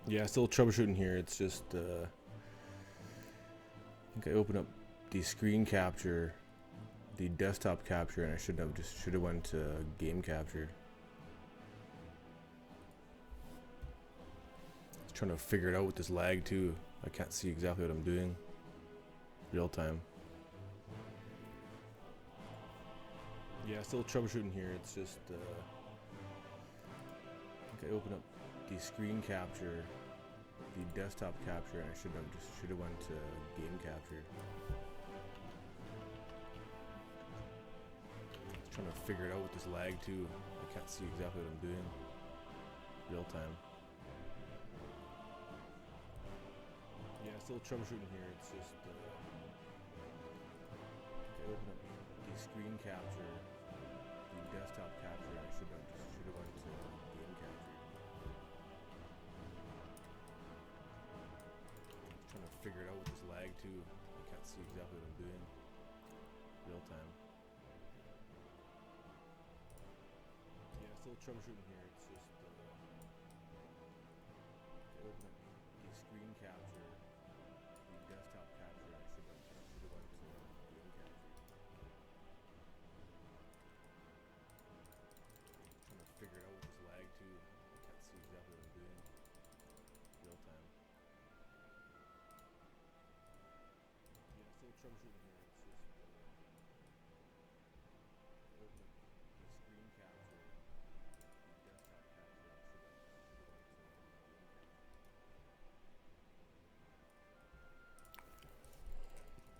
Yeah, still troubleshooting here. It's just, I think I opened up the screen capture, the desktop capture, and I should have went to game capture. I was trying to figure it out with this lag too. I can't see exactly what I'm doing real time. Yeah, still troubleshooting here. It's just, I think I opened up the screen capture, the desktop capture, and I should have went to game capture. I was trying to figure it out with this lag too. I can't see exactly what I'm doing real time. Yeah, still troubleshooting here. It's just, I think I opened up the screen capture, the desktop capture, and I should have went to game capture. Trying to figure it out with this lag too. I can't see exactly what I'm doing real time. Yeah, still troubleshooting here. It's just, I open up the screen capture, the desktop capture. I should have went to game capture. Trying to figure it out with this lag too. I can't see exactly what I'm doing real time. Yeah, still troubleshooting here. It's just, I open up the screen capture, the desktop capture. I should have went to game capture. Trying to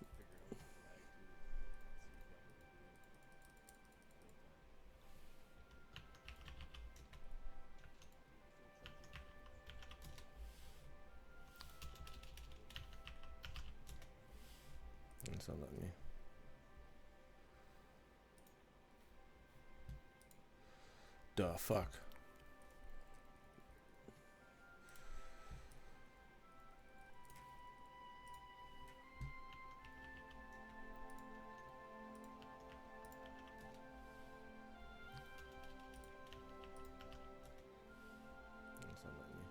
figure it out with this lag too. I can't see exactly what I'm doing real time. Yeah, still troubleshooting here. It's just, it's not letting me. Duh, fuck. It's not letting me.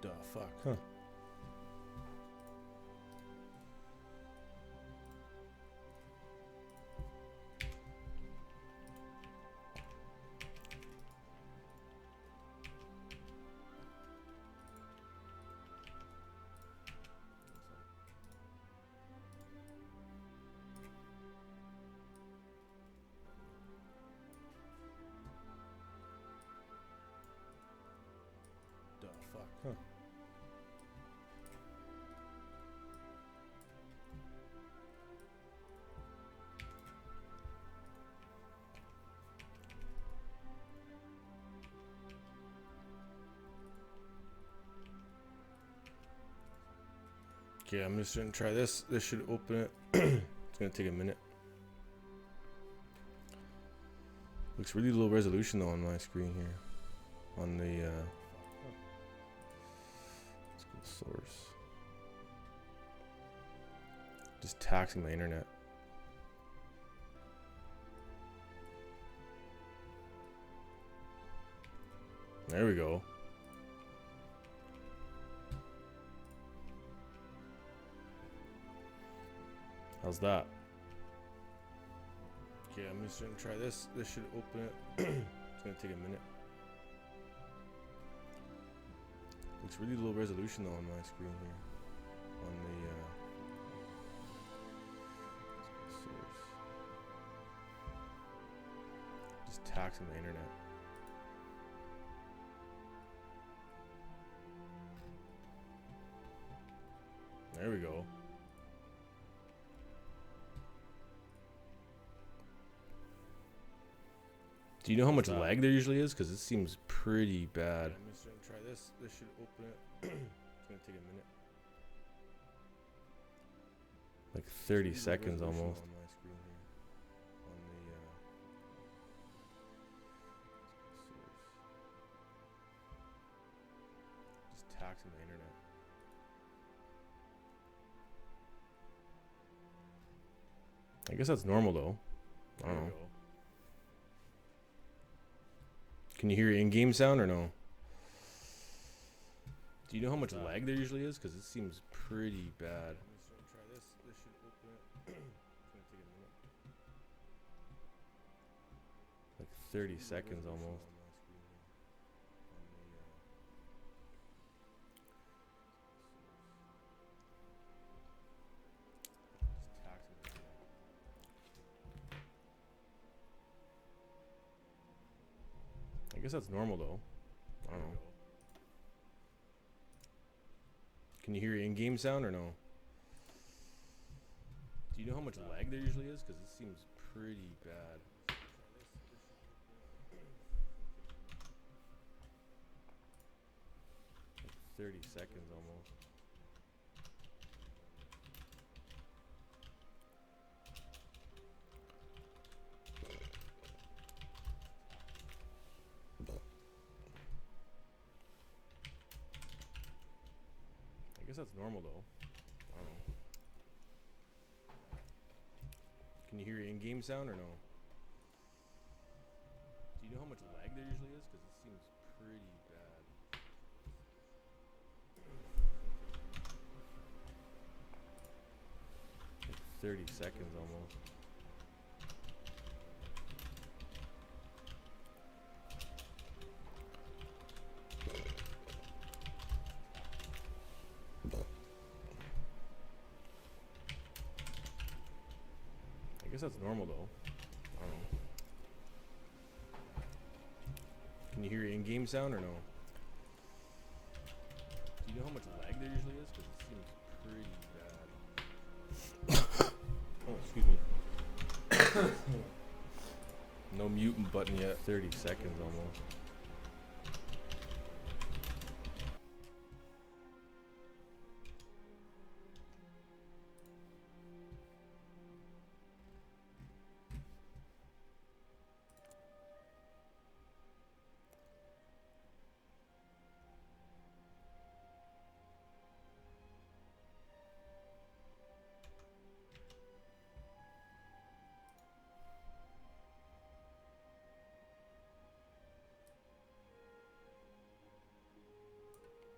Duh, fuck. Huh. Duh, fuck. Huh. Okay, I'm just gonna try this. This should open it. It's gonna take a minute. Looks really low resolution though on my screen here. On the let's go source. Just taxing my internet. There we go. How's that? Okay, I'm just gonna try this. This should open it. It's gonna take a minute. Looks really low resolution though on my screen here. On the source. Just taxing my internet. There we go. Do you know how much lag there usually is? Because it seems pretty bad. I'm just gonna try this. This should open it. It's gonna take a minute. Like 30 seconds almost. On my screen here. On the source. Just taxing the internet. I guess that's normal though. I don't know. Can you hear in-game sound or no? Do you know how much lag there usually is? Because it seems pretty bad. I'm just gonna try this. This should open it. It's gonna take a minute. Like 30 seconds almost. I guess that's normal though. I don't know. Can you hear in-game sound or no? Do you know how much lag there usually is? Because it seems pretty bad. Like 30 seconds almost. I guess that's normal though. I don't know. Can you hear in-game sound or no? Do you know how much lag there usually is? Because it seems pretty bad. Like 30 seconds almost. I guess that's normal though. I don't know. Can you hear in-game sound or no? Do you know how much lag there usually is? Because it seems pretty bad. Oh, excuse me. No mute button yet. 30 seconds almost.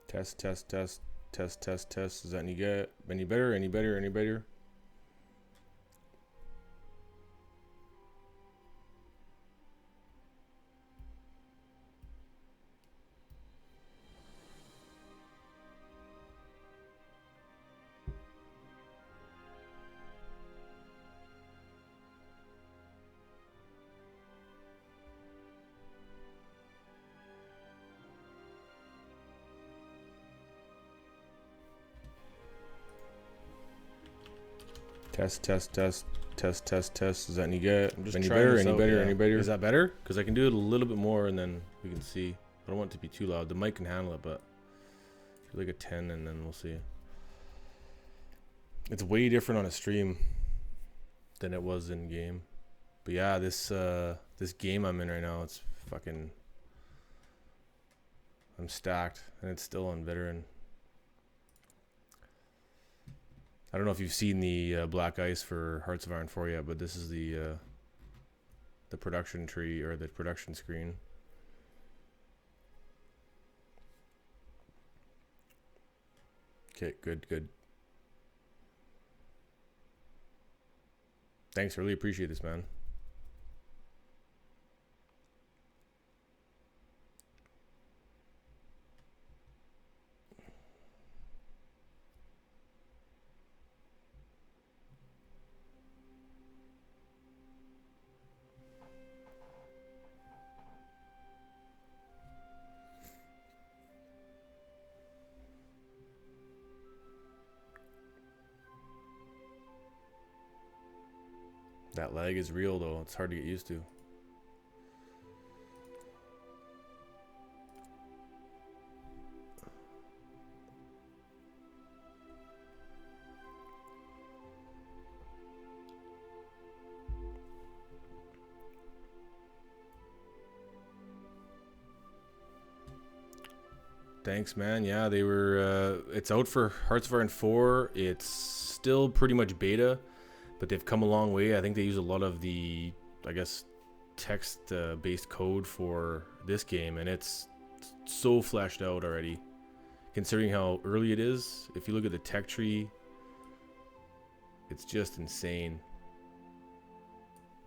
Test, test, test, test, test, test. Is that any good? Any better? Any better? Any better? Test, test, test, test, test, test. Is that any good? I'm just any better? Any better? Yeah. Any better? Is that better? Because I can do it a little bit more, and then we can see. I don't want it to be too loud. The mic can handle it, but like a 10, and then we'll see. It's way different on a stream than it was in game. But yeah, this game I'm in right now, it's fucking. I'm stacked, and it's still on veteran. I don't know if you've seen the black ice for Hearts of Iron 4 yet, but this is the production tree or the production screen. Okay, good, good. Thanks, really appreciate this, man. That lag is real though, it's hard to get used to. Thanks, man. Yeah, they were it's out for Hearts of Iron 4. It's still pretty much beta, but they've come a long way. I think they use a lot of the, I guess, text-based code for this game, and it's so fleshed out already. Considering how early it is, if you look at the tech tree, it's just insane.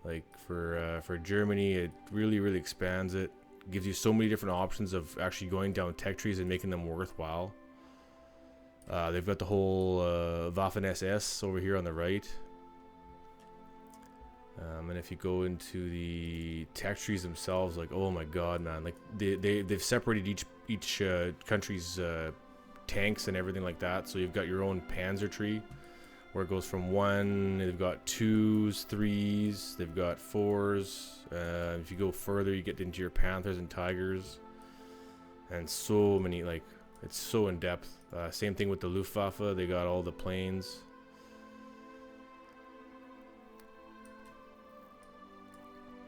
Like for Germany, it really expands it. Gives you so many different options of actually going down tech trees and making them worthwhile. They've got the whole Waffen SS over here on the right. And if you go into the tech trees themselves, like, oh my god, man, like they've separated each country's tanks and everything like that. So you've got your own Panzer tree where it goes from 1, they've got 2s, 3s, they've got 4s. If you go further, you get into your Panthers and Tigers, and so many, like, it's so in depth. Same thing with the Luftwaffe, they got all the planes.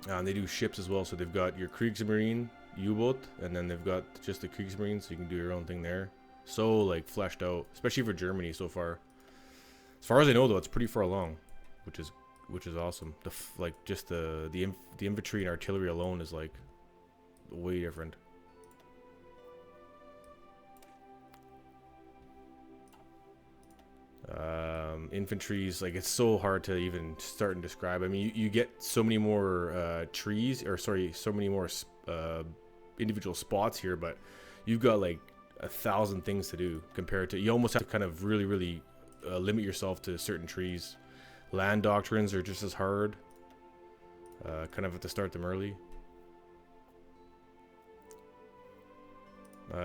And they do ships as well, so they've got your Kriegsmarine U-boat, and then they've got just the Kriegsmarine, so you can do your own thing there. So, like, fleshed out, especially for Germany so far. As far as I know, though, it's pretty far along, which is awesome. The infantry and artillery alone is like way different. Infantry's like, it's so hard to even start and describe. I mean, you get so many more trees, or sorry, so many more individual spots here, but you've got like 1,000 things to do compared to, you almost have to kind of really limit yourself to certain trees. Land doctrines are just as hard. Kind of have to start them early.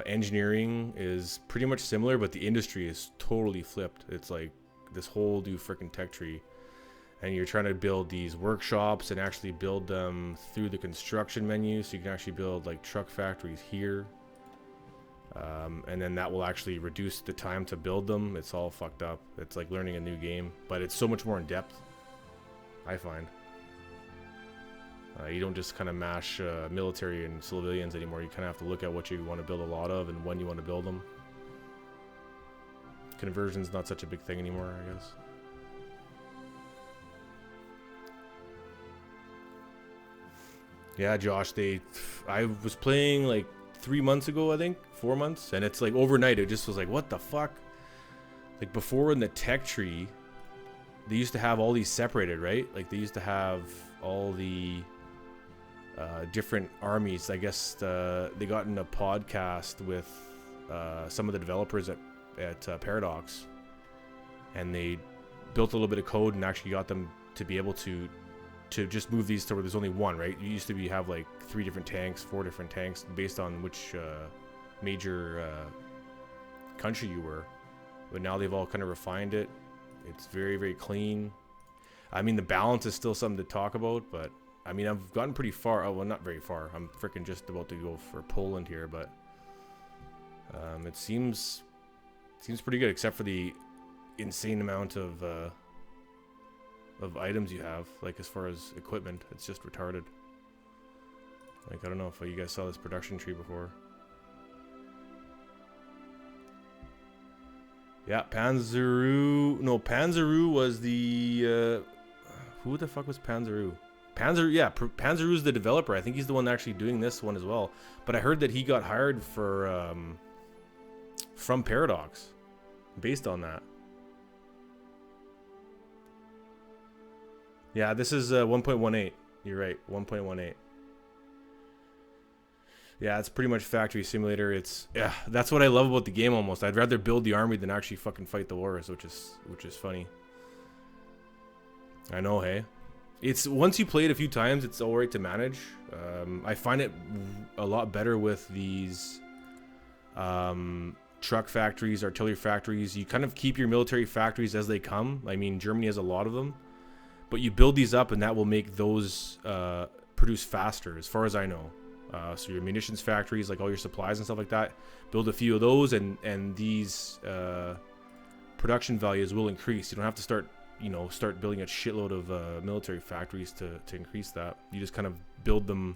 Engineering is pretty much similar, but the industry is totally flipped. It's like this whole new freaking tech tree, and you're trying to build these workshops and actually build them through the construction menu, so you can actually build like truck factories here. And then that will actually reduce the time to build them. It's all fucked up. It's like learning a new game, but it's so much more in depth, I find. You don't just kind of mash military and civilians anymore. You kind of have to look at what you want to build a lot of and when you want to build them. Conversion's not such a big thing anymore, I guess. Yeah, Josh, I was playing like 3 months ago, I think, 4 months, and it's like overnight it just was like, what the fuck? Like before in the tech tree, they used to have all these separated, right? Like they used to have all the different armies. I guess they got in a podcast with some of the developers at Paradox, and they built a little bit of code and actually got them to be able to just move these to where there's only one, right? You used to have like 3 different tanks, 4 different tanks based on which major country you were. But now they've all kind of refined it. It's very clean. I mean, the balance is still something to talk about, but I mean, I've gotten pretty far. Oh, well, not very far. I'm freaking just about to go for Poland here, but it seems pretty good, except for the insane amount of items you have. Like as far as equipment, it's just retarded. Like, I don't know if you guys saw this production tree before. Yeah, Panzeroo was the who the fuck was Panzeroo? Panzeroo's the developer. I think he's the one actually doing this one as well. But I heard that he got hired for from Paradox based on that. Yeah, this is 1.18. You're right, 1.18. Yeah, it's pretty much factory simulator. Yeah, that's what I love about the game almost. I'd rather build the army than actually fucking fight the wars, which is funny. I know, hey. It's once you play it a few times, it's alright to manage. I find it a lot better with these truck factories, artillery factories. You kind of keep your military factories as they come. I mean, Germany has a lot of them, but you build these up, and that will make those produce faster, as far as I know. So your munitions factories, like all your supplies and stuff like that, build a few of those, and these production values will increase. You don't have to start building a shitload of military factories to increase that. You just kind of build them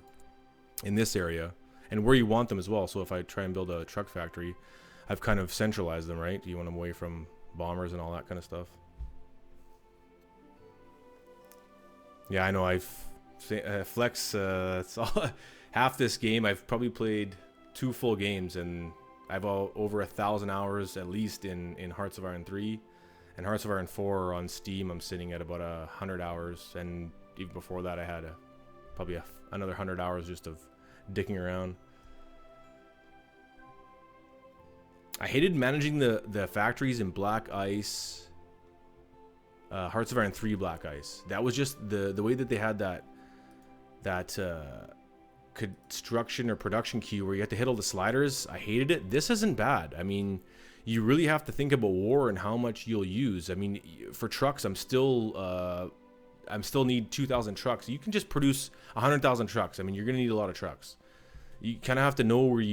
in this area and where you want them as well. So if I try and build a truck factory, I've kind of centralized them, right? You want them away from bombers and all that kind of stuff. Yeah, I know. Flex, it's all, half this game. I've probably played 2 full games, and I've over 1,000 hours at least in Hearts of Iron 3, and Hearts of Iron 4 on Steam. I'm sitting at about 100 hours, and even before that, I had probably another 100 hours just of dicking around. I hated managing the factories in Black Ice, Hearts of Iron 3 Black Ice. That was just the way that they had that construction or production queue where you had to hit all the sliders. I hated it. This isn't bad. I mean, you really have to think about war and how much you'll use. I mean, for trucks, I'm still need 2,000 trucks. You can just produce 100,000 trucks. I mean, you're gonna need a lot of trucks. You kind of have to know what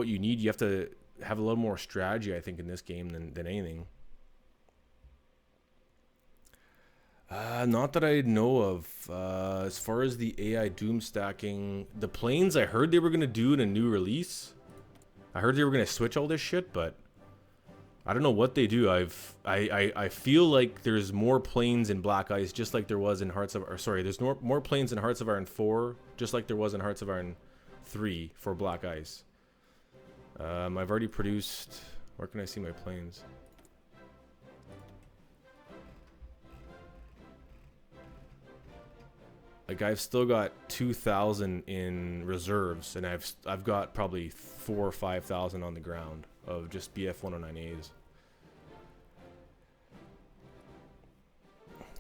you need. You have to have a little more strategy, I think, in this game than anything. Not that I know of. As far as the AI doom stacking, the planes, I heard they were going to do in a new release. I heard they were going to switch all this shit, but I don't know what they do. I feel like there's more planes in Black Ice, just like there was in there's more planes in Hearts of Iron 4, just like there was in Hearts of Iron 3 for Black Ice. I've already produced... Where can I see my planes? Like, I've still got 2,000 in reserves, and I've got probably 4,000 or 5,000 on the ground of just BF-109As.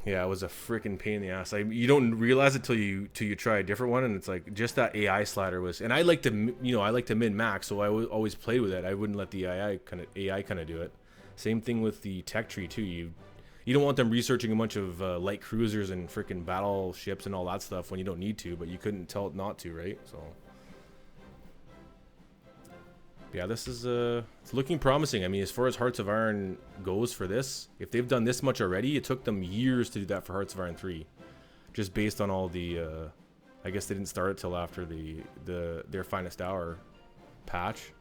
Yeah, it was a freaking pain in the ass. You don't realize it till you try a different one, and it's like just that AI slider was. And I like to min max, so I always play with it. I wouldn't let the AI kind of do it. Same thing with the tech tree too. You don't want them researching a bunch of light cruisers and freaking battleships and all that stuff when you don't need to, but you couldn't tell it not to, right? So yeah, this is it's looking promising. I mean, as far as Hearts of Iron goes for this, if they've done this much already, it took them years to do that for Hearts of Iron 3, just based on all the I guess they didn't start it till after their Finest Hour patch.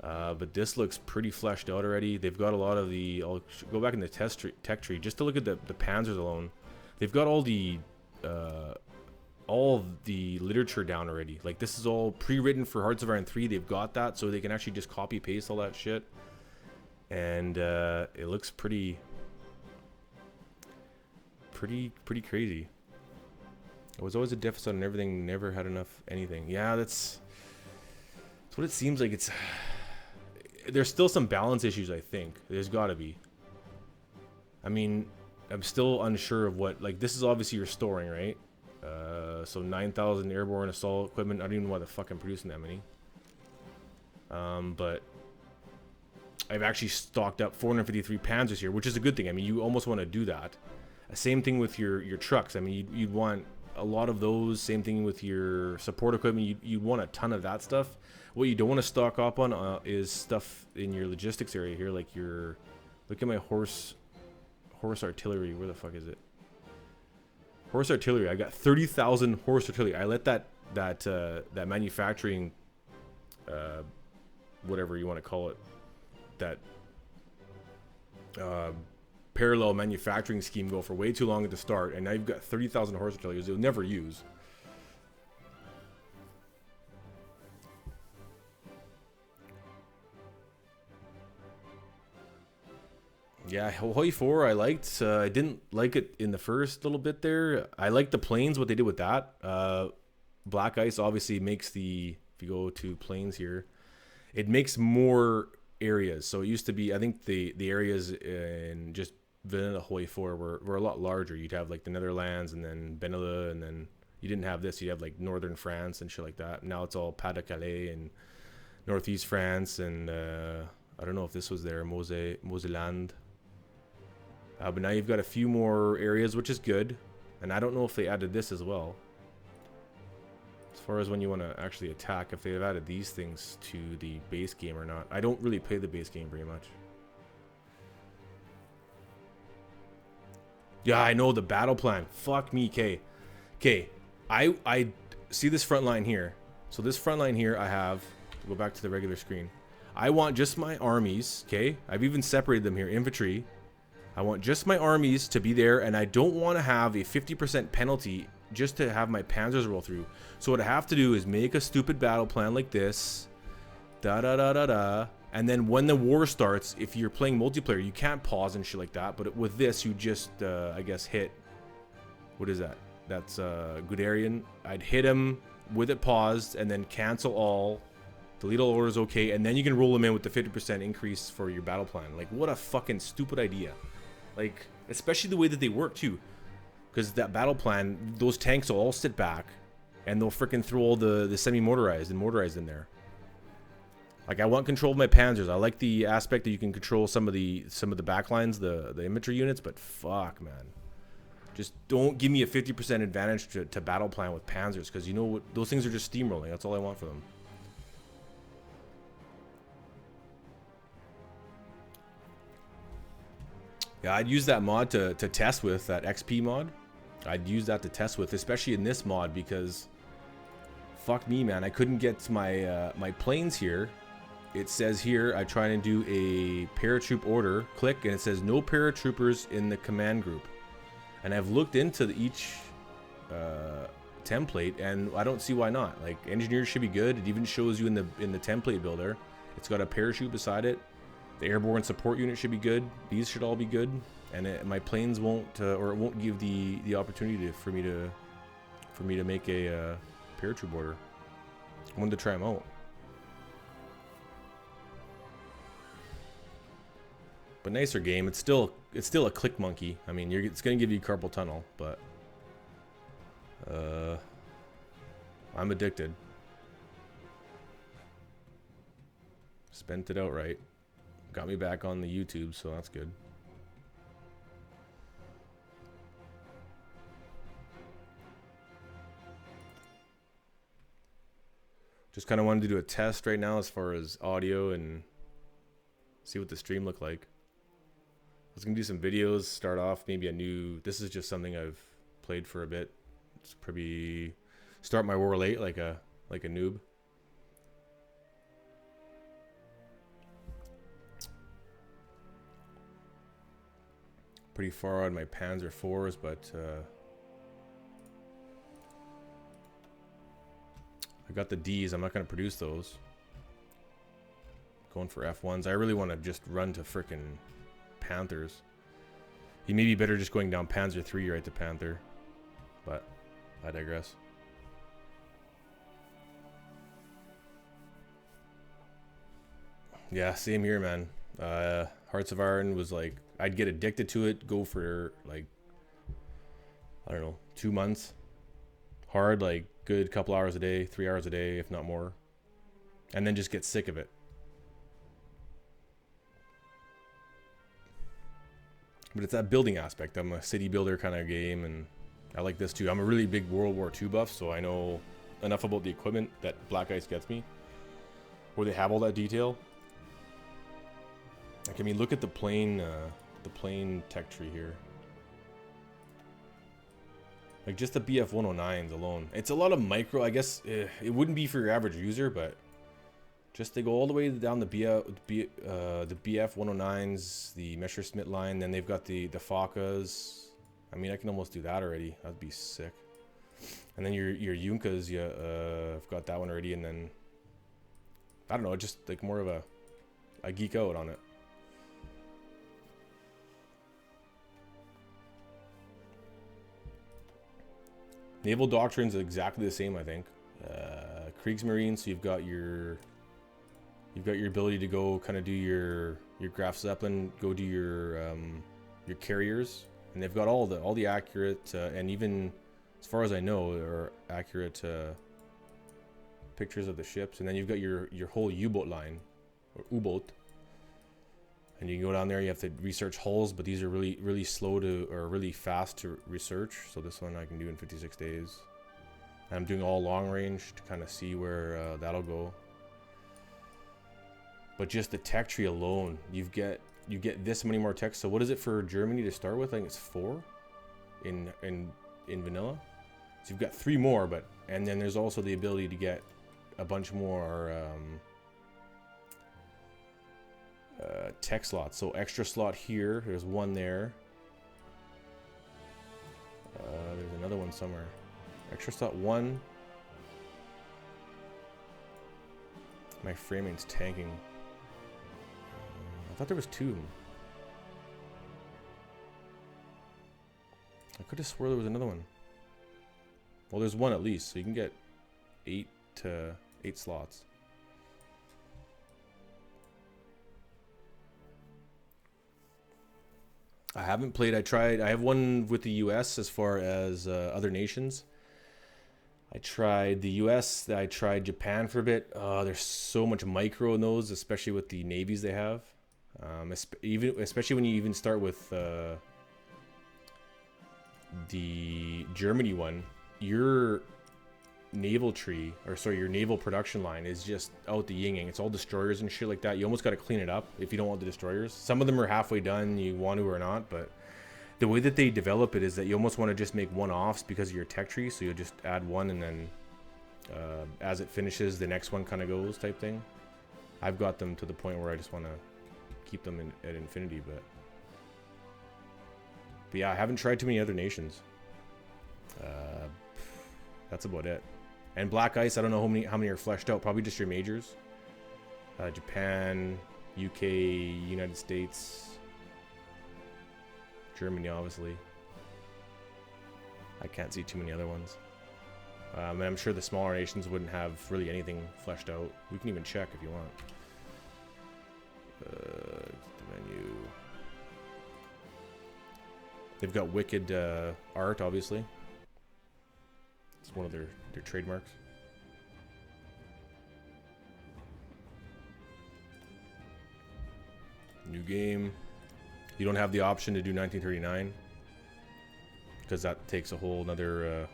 But this looks pretty fleshed out already. They've got a lot of the... I'll go back in the tech tree just to look at the panzers alone. They've got all the literature down already. Like, this is all pre-written for Hearts of Iron 3. They've got that, so they can actually just copy paste all that shit. And it looks pretty crazy. It was always a deficit on everything. Never had enough anything. Yeah, that's what it seems like. There's still some balance issues, I think. There's got to be. I mean, I'm still unsure of what... Like, this is obviously your storing, right? So 9,000 airborne assault equipment. I don't even know why the fuck I'm producing that many. But I've actually stocked up 453 Panzers here, which is a good thing. I mean, you almost want to do that. Same thing with your trucks. I mean, you'd want a lot of those. Same thing with your support equipment. You'd want a ton of that stuff. What you don't want to stock up on is stuff in your logistics area here, like your... Look at my horse artillery. Where the fuck is it? Horse artillery. I got 30,000 horse artillery. I let that manufacturing, whatever you want to call it, that parallel manufacturing scheme go for way too long at the start, and now you've got 30,000 horse artillery you'll never use. Yeah, Hoi 4 I liked. I didn't like it in the first little bit there. I liked the planes, what they did with that. Black Ice obviously makes the... If you go to planes here, it makes more areas. So it used to be... I think the areas in just vanilla Hoi 4 were a lot larger. You'd have like the Netherlands and then Benelux, and then you didn't have this. You'd have like northern France and shit like that. Now it's all Pas-de-Calais and northeast France, and I don't know if this was there, Moseland. But now you've got a few more areas, which is good. And I don't know if they added this as well. As far as when you want to actually attack, if they have added these things to the base game or not. I don't really play the base game very much. Yeah, I know the battle plan. Fuck me, K. I see this front line here. So this front line here I have... Go back to the regular screen. I want just my armies, okay? I've even separated them here. Infantry. I want just my armies to be there, and I don't want to have a 50% penalty just to have my panzers roll through. So what I have to do is make a stupid battle plan like this, and then when the war starts, if you're playing multiplayer, you can't pause and shit like that. But with this, you just, I guess, hit. What is that? That's Guderian. I'd hit him with it paused, and then cancel all. Delete all orders, okay, and then you can roll them in with the 50% increase for your battle plan. Like, what a fucking stupid idea. Like, especially the way that they work, too. Because that battle plan, those tanks will all sit back, and they'll freaking throw all the semi-motorized and motorized in there. Like, I want control of my panzers. I like the aspect that you can control some of the backlines, the infantry units, but fuck, man. Just don't give me a 50% advantage to battle plan with panzers, because you know what? Those things are just steamrolling. That's all I want for them. Yeah, I'd use that mod to test with, that XP mod. I'd use that to test with, especially in this mod, because fuck me, man. I couldn't get my my planes here. It says here, I try and do a paratroop order, click, and it says no paratroopers in the command group. And I've looked into each template, and I don't see why not. Like, engineers should be good. It even shows you in the template builder. It's got a parachute beside it. The airborne support unit should be good. These should all be good, and my planes won't, or it won't give the opportunity for me to make a paratroop order. I wanted to try them out, but nicer game. It's still a click monkey. I mean, it's gonna give you carpal tunnel, but I'm addicted. Spent it outright. Got me back on the YouTube, so that's good. Just kind of wanted to do a test right now as far as audio and see what the stream looked like. I was gonna do some videos, start off maybe a new. This is just something I've played for a bit. It's probably start my war late like a noob. Pretty far on my Panzer IVs, but I got the Ds. I'm not going to produce those. Going for F1s. I really want to just run to frickin' Panthers. He may be better just going down Panzer III right to Panther, but I digress. Yeah, same here, man. Hearts of Iron was like, I'd get addicted to it, go for like, I don't know, 2 months. Hard, like good couple hours a day, 3 hours a day, if not more. And then just get sick of it. But it's that building aspect. I'm a city builder kind of game, and I like this too. I'm a really big World War II buff, so I know enough about the equipment that Black Ice gets me, where they have all that detail. Like, I mean, look at the plane tech tree here. Like, just the BF 109s alone. It's a lot of micro, I guess. It wouldn't be for your average user, but just they go all the way down the BF 109s, the Messerschmitt line. Then they've got the Foccas. I mean, I can almost do that already. That'd be sick. And then your Junkas, yeah, I've got that one already. And then I don't know, just like more of I geek out on it. Naval Doctrine's exactly the same, I think. Kriegsmarine, so you've got your ability to go kind of do your Graf Zeppelin, go do your carriers, and they've got all the accurate and even as far as I know are accurate pictures of the ships. And then you've got your whole U-boat line, or U-boat. And you can go down there, you have to research hulls, but these are really slow to, or really fast to research. So this one I can do in 56 days. And I'm doing all long range to kind of see where that'll go. But just the tech tree alone, you get this many more techs. So what is it for Germany to start with? I think it's 4 in vanilla. So you've got 3 more, and then there's also the ability to get a bunch more tech slots. So extra slot here, there's one there. There's another one somewhere. Extra slot 1. My framing's tanking. I thought there was 2. I could have swore there was another one. Well, there's 1 at least, so you can get 8 slots. I haven't played. I have one with the US as far as other nations. I tried the US. I tried Japan for a bit. There's so much micro in those, especially with the navies they have. Especially when you even start with the Germany one, your naval tree, or sorry, your naval production line is just out the yin-yang. It's all destroyers and shit like that. You almost got to clean it up if you don't want the destroyers. Some of them are halfway done, you want to or not, but the way that they develop it is that you almost want to just make one-offs because of your tech tree, so you'll just add one and then as it finishes, the next one kind of goes type thing. I've got them to the point where I just want to keep them at infinity, but yeah, I haven't tried too many other nations. That's about it. And Black Ice, I don't know how many are fleshed out. Probably just your majors. Japan, UK, United States, Germany, obviously. I can't see too many other ones. And I'm sure the smaller nations wouldn't have really anything fleshed out. We can even check if you want. The menu. They've got wicked art, obviously. It's one of their trademarks. New game. You don't have the option to do 1939 because that takes a whole another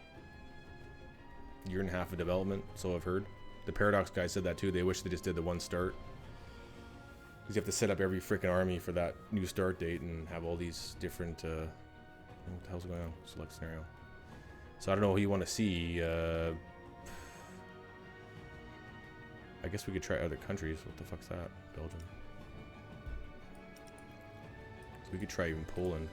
year and a half of development, so I've heard. The Paradox guy said that too. They wish they just did the one start. Because you have to set up every freaking army for that new start date and have all these different... what the hell's going on? Select scenario. So I don't know who you want to see. I guess we could try other countries. What the fuck's that? Belgium. So we could try even Poland.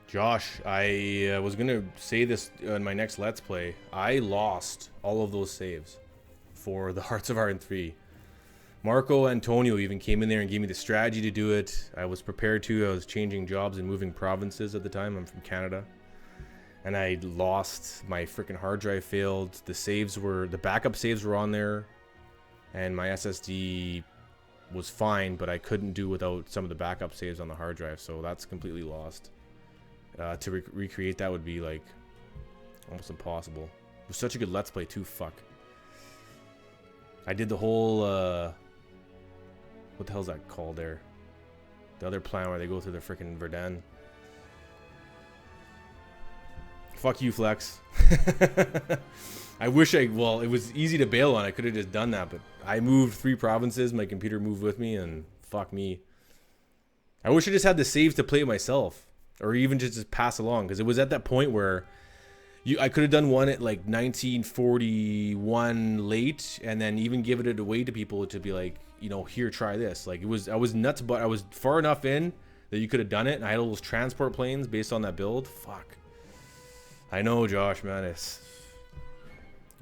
Josh, I was going to say this in my next Let's Play. I lost all of those saves for the Hearts of Iron 3. Marco Antonio even came in there and gave me the strategy to do it. I was prepared to. I was changing jobs and moving provinces at the time. I'm from Canada. And I lost. My freaking hard drive failed. The backup saves were on there. And my SSD was fine, but I couldn't do without some of the backup saves on the hard drive. So that's completely lost. To recreate that would be like almost impossible. It was such a good Let's Play too. Fuck. I did the whole what the hell's that called there? The other plan where they go through the freaking Verdun. Fuck you, Flex. I wish well, it was easy to bail on. I could have just done that, but I moved 3 provinces. My computer moved with me, and fuck me. I wish I just had the saves to play it myself. Or even just pass along, because it was at that point where I could have done one at like 1941 late, and then even given it away to people to be like, you know, here, try this. Like I was nuts, but I was far enough in that you could have done it. And I had all those transport planes based on that build. Fuck. I know, Josh, man, it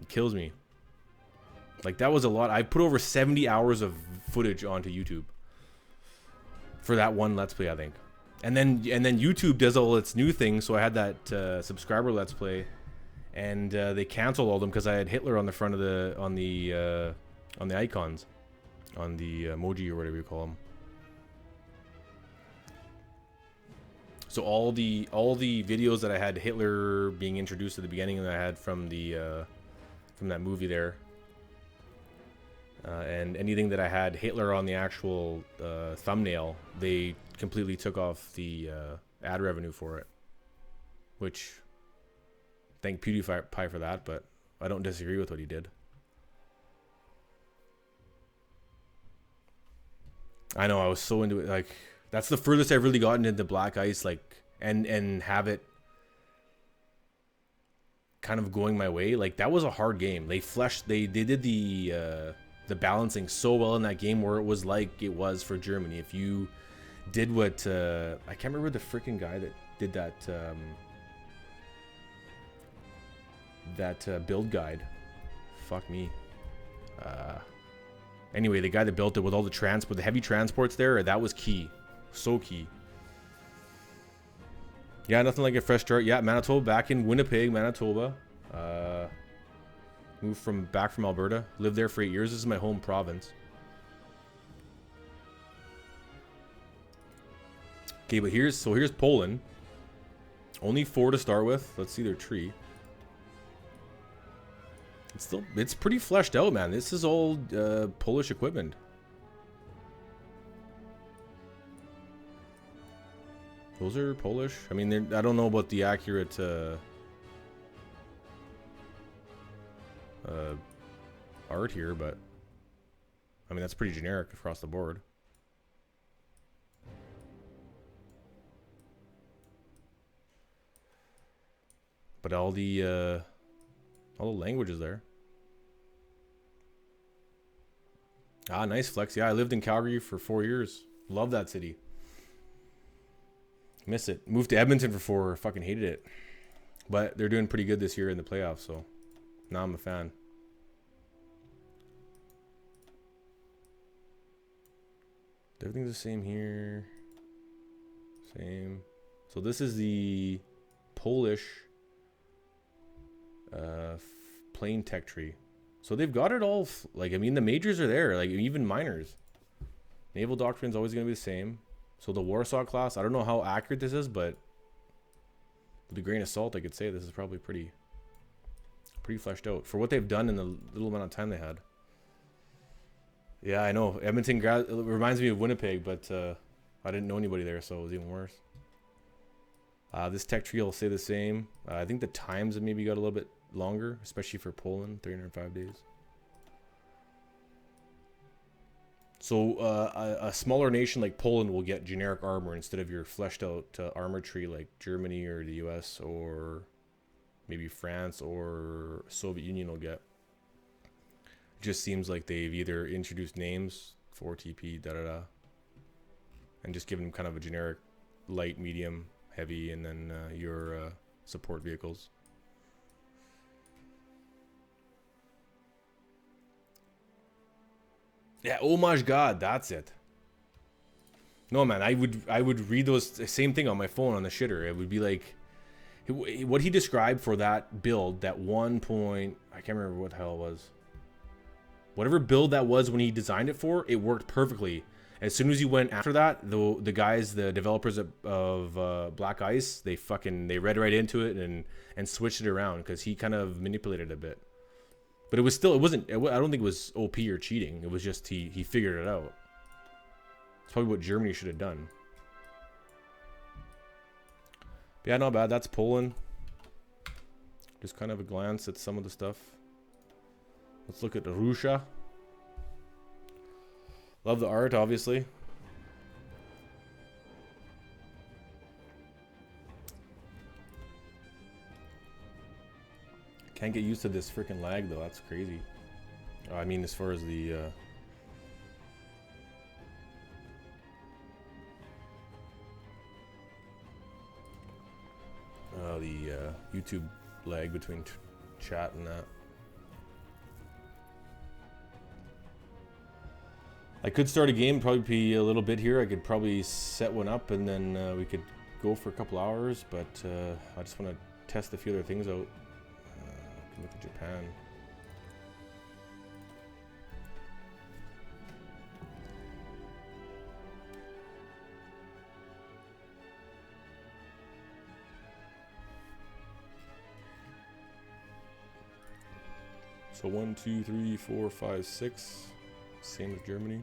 kills me. Like that was a lot. I put over 70 hours of footage onto YouTube for that one Let's Play, I think. And then YouTube does all its new things, so I had that subscriber Let's Play, and they canceled all them because I had Hitler on the front of the on the icons, on the emoji or whatever you call them. So all the videos that I had Hitler being introduced at the beginning that I had from that movie there, and anything that I had Hitler on the actual thumbnail, they completely took off the ad revenue for it, which thank PewDiePie for that, but I don't disagree with what he did. I know, I was so into it. Like that's the furthest I've really gotten into Black Ice, like and have it kind of going my way. Like, that was a hard game. They did the balancing so well in that game, where it was like it was for Germany. If you did what I can't remember the freaking guy that did that build guide. Fuck me. Anyway, the guy that built it with all the heavy transports there, that was key. So key. Yeah, nothing like a fresh start. Yeah, Manitoba, back in Winnipeg, Manitoba. Moved back from Alberta. Lived there for 8 years. This is my home province. Okay, but here's Poland. Only 4 to start with. Let's see their tree. It's pretty fleshed out, man. This is all Polish equipment. Those are Polish. I mean, I don't know about the accurate art here, but I mean, that's pretty generic across the board. But all the languages there. Ah, nice flex. Yeah, I lived in Calgary for 4 years. Love that city. Miss it. Moved to Edmonton for 4. Fucking hated it. But they're doing pretty good this year in the playoffs, so now I'm a fan. Everything's the same here. Same. So this is the Polish plain tech tree. So they've got it all. Like, I mean, the majors are there. Like, even minors. Naval doctrine's always going to be the same. So the Warsaw class, I don't know how accurate this is, but with a grain of salt, I could say this is probably pretty fleshed out for what they've done in the little amount of time they had. Yeah, I know. Edmonton it reminds me of Winnipeg, but I didn't know anybody there, so it was even worse. This tech tree will stay the same. I think the times have maybe got a little bit longer, especially for Poland, 305 days. So a smaller nation like Poland will get generic armor instead of your fleshed out armor tree like Germany or the US or maybe France or Soviet Union will get. It just seems like they've either introduced names for TP, and just given them kind of a generic light, medium, heavy, and then your support vehicles. Yeah, oh my god, that's it. No, man, I would read those, same thing on my phone on the shitter. It would be like what he described for that build, that 1 point, I can't remember what the hell it was. Whatever build that was when he designed it for, it worked perfectly. As soon as you went after that, the guys, the developers of Black Ice, they read right into it and switched it around because he kind of manipulated it a bit. But I don't think it was OP or cheating. It was just he figured it out. It's probably what Germany should have done. But yeah, not bad. That's Poland. Just kind of a glance at some of the stuff. Let's look at Russia. Love the art, obviously. Can't get used to this freaking lag though. That's crazy. I mean, as far as the YouTube lag between chat and that. I could start a game, probably be a little bit here. I could probably set one up and then we could go for a couple hours, but I just want to test a few other things out. Look at Japan. So 1, 2, 3, 4, 5, 6. Same as Germany.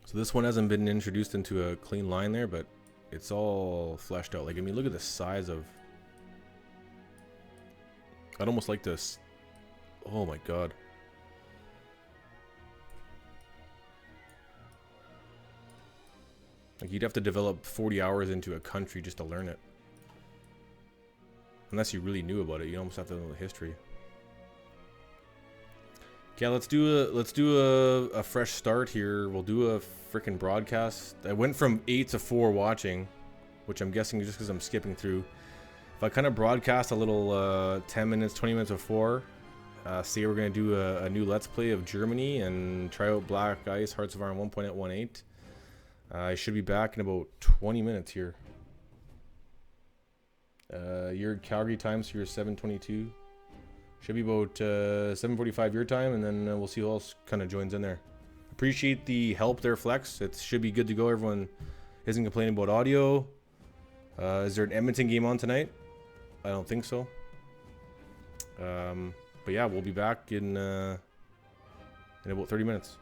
So this one hasn't been introduced into a clean line there, but it's all fleshed out. Like, I mean, look at the size of... I'd almost like this. Oh my god. Like, you'd have to develop 40 hours into a country just to learn it. Unless you really knew about it, you almost have to know the history. Okay, let's do a fresh start here. We'll do a freaking broadcast. I went from 8 to 4 watching, which I'm guessing just because I'm skipping through. If I kind of broadcast a little 10 minutes, 20 minutes before, say we're going to do a new Let's Play of Germany and try out Black Ice Hearts of Iron 1.18. I should be back in about 20 minutes here. Your Calgary time, so you're 7:22. Should be about 7:45 your time, and then we'll see who else kind of joins in there. Appreciate the help there, Flex. It should be good to go. Everyone isn't complaining about audio. Is there an Edmonton game on tonight? I don't think so. But yeah, we'll be back in about 30 minutes.